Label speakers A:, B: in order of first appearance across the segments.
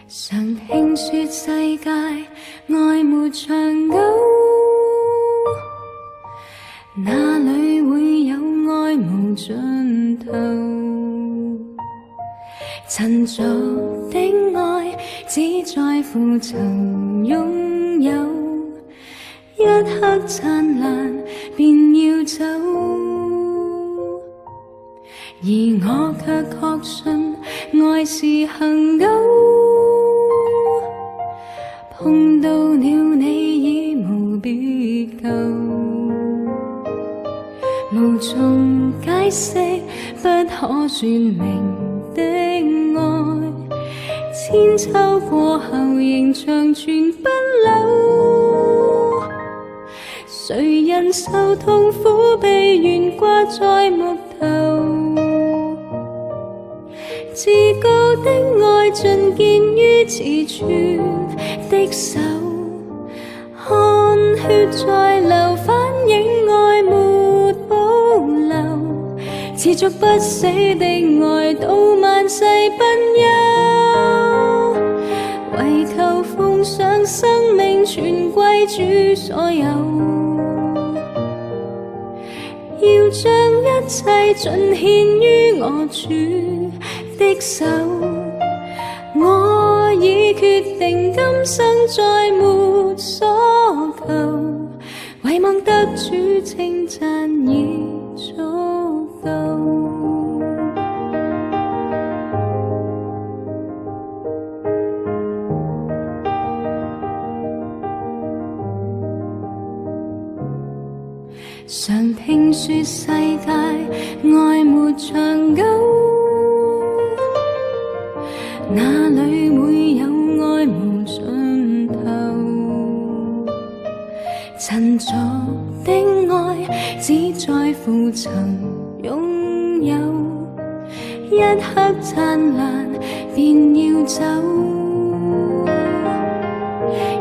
A: 常聽說世界愛沒長久，哪裏會有愛無盡頭？陳俗的愛只在乎曾擁有，一刻燦爛便要走，而我卻確信愛是恆久。碰到了你已無別舊，無從解釋不可說明的愛，千秋過後仍長存不朽。誰人受痛苦被懸掛在木頭，至高的愛盡見於詞傳的手，汗血在流，反映愛沒保留，持續不死的愛到萬世不休，為求奉上生命全歸主所有，要將一切盡獻於我主的手。我已決定今生再沒所求，唯望得主稱讚已足夠。常聽說世界愛沒長久，哪裏會有愛無盡頭？陳俗的愛只在乎曾擁有，一刻燦爛便要走，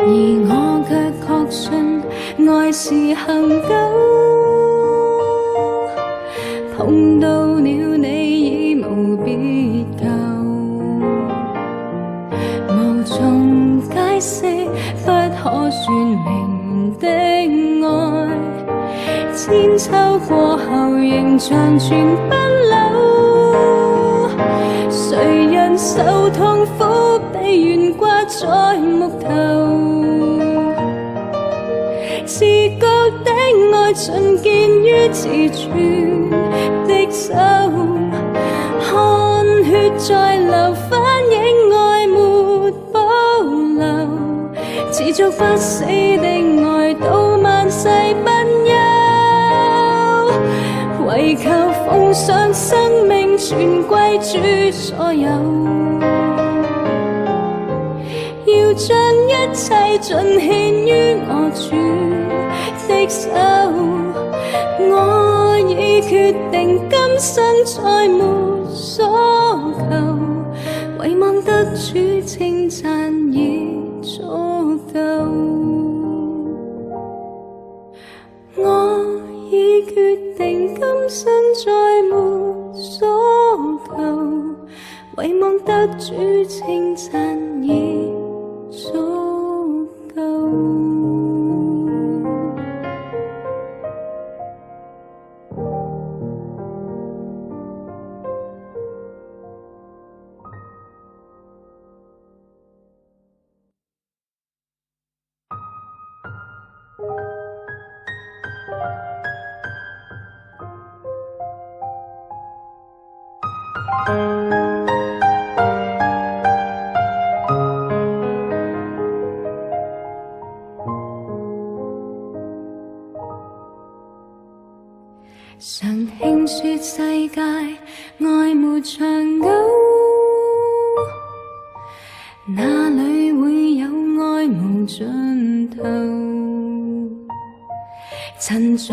A: 而我卻確信愛是恆久。碰到了你已無別舊，無從解釋不可說明的愛，千秋過後仍長存不朽。誰人受痛苦被懸掛在木頭，至高的愛盡見於詞傳的手，汗血在流，反映愛沒保留，持續不死的愛到萬世不休，為求奉上生命全歸主所有，要將一切盡獻於我主的手。我已決定今生再沒所求，唯望得主稱讚已足夠。我已決定今生再沒所求，唯望得主稱讚已足夠。常聽說世界愛沒長久，哪裏會有愛無盡頭？陳俗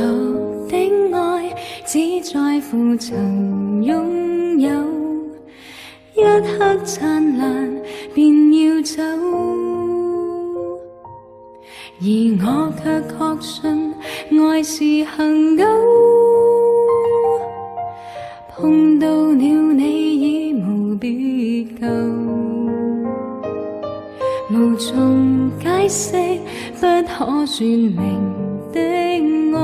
A: 的愛只在乎曾擁有，一刻燦爛便要走，而我卻確信愛是恒久，碰到了你已無別舊，無從解釋不可說明的愛，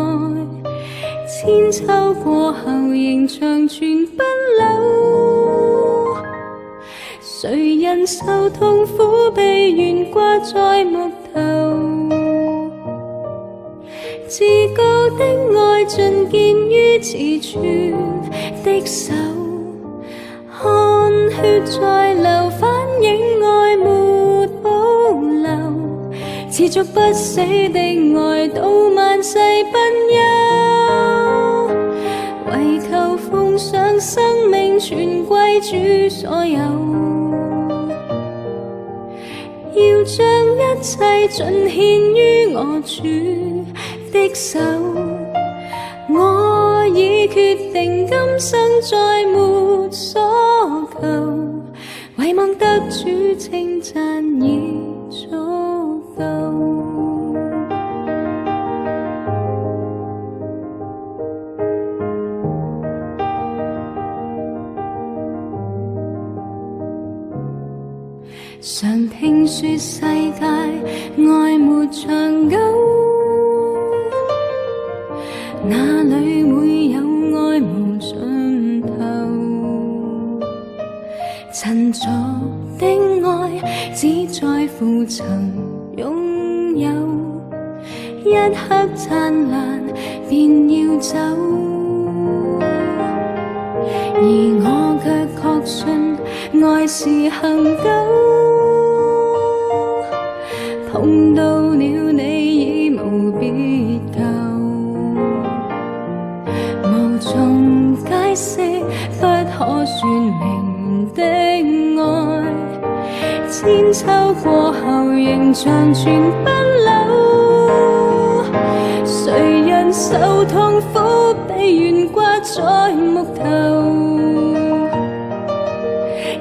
A: 千秋過後仍長存不朽。誰人受痛苦被懸掛在木頭，至高的愛盡見於自存的手，汗血在流，反映愛沒保留，持續不死的愛到萬世不休，為求奉上生命全歸主所有，要將一切盡獻於我主的手。我已決定今生再沒所求，唯望得主稱讚已足夠。常聽說世界愛沒長久，哪裏會有愛無盡頭？陳俗的愛只在乎曾擁有，一刻燦爛便要走，而我卻確信愛是恒久，碰到了你已無別舊，無從解釋不可說明的愛，千秋過後仍長存不朽。誰人受痛苦被懸掛在木頭，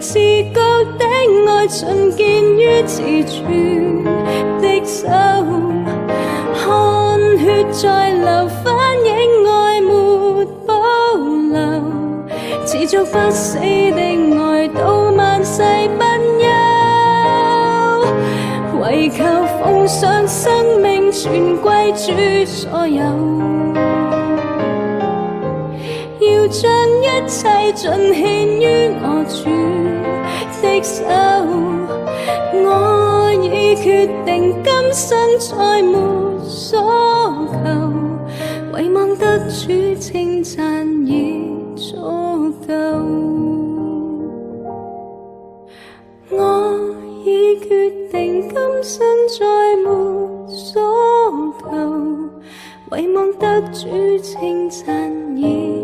A: 至高的愛盡見於自存的手，汗血在流，反映愛沒保留，持續不死的愛到萬世不休，為求奉上生命全歸主所有，要將一切盡獻於我主的手。我已決定今生再沒所求，唯望得主稱讚已足夠。我已決定今生再沒所求，唯望得主稱讚已